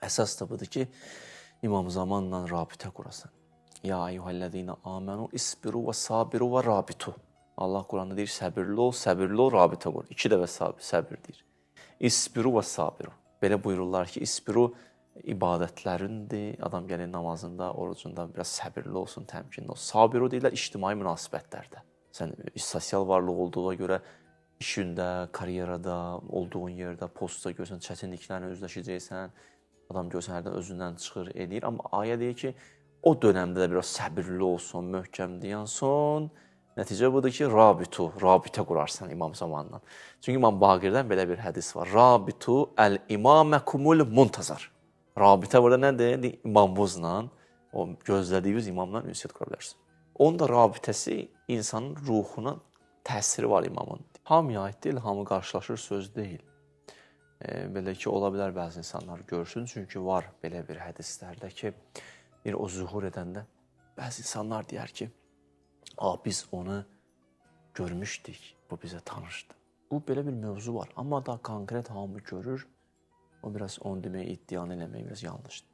Əsas da budur ki, İmam Zamanla rabitə qurasan. Ya eyyuhellezine amenu isbiru və sabiru və rabitu. Allah Quranda deyir, səbirli ol, rabitə qur. 2 dəfə səbir deyir. İsbiru və sabiru. Belə buyururlar ki, isbiru ibadətlərindir. Adam gəlir namazında, orucunda biraz səbirli olsun, təmkinli olsun. Sabiru deyirlər ictimai münasibətlərdə. Sən sosial varlıq olduğuna görə işində, karyerada, olduğun yerdə, postda görsən, çətinliklərlə üzləşəcəksən. Adam görsən, hərdən özündən çıxır, eləyir. Amma ayə deyir ki, o dönəmdə də biraz səbirli olsun, möhkəm deyənson. Nəticə budur ki, rabitə qurarsan İmam Zamanla. Çünki İmam Baqirdən belə bir hədis var. Rabitu əl-imaməkumul muntazar. Rabitə burada nədir? İmamınızla, o gözlədiyiniz imamla ünsiyyət qura bilərsiniz. Onun da rabitəsi insanın ruhuna təsiri var imamın. Hamıya aid deyil, hamı qarşılaşır söz deyil. Belə ki, ola bilər bəzi insanlar görsün, çünki var belə bir hədislərdə ki, o zuhur edəndə bəzi insanlar deyər ki, biz onu görmüşdük, bu bizə tanışdı. Bu belə bir mövzu var, amma da konkret hamı görür, o biraz onu demək, iddianı eləmək biraz yanlışdır.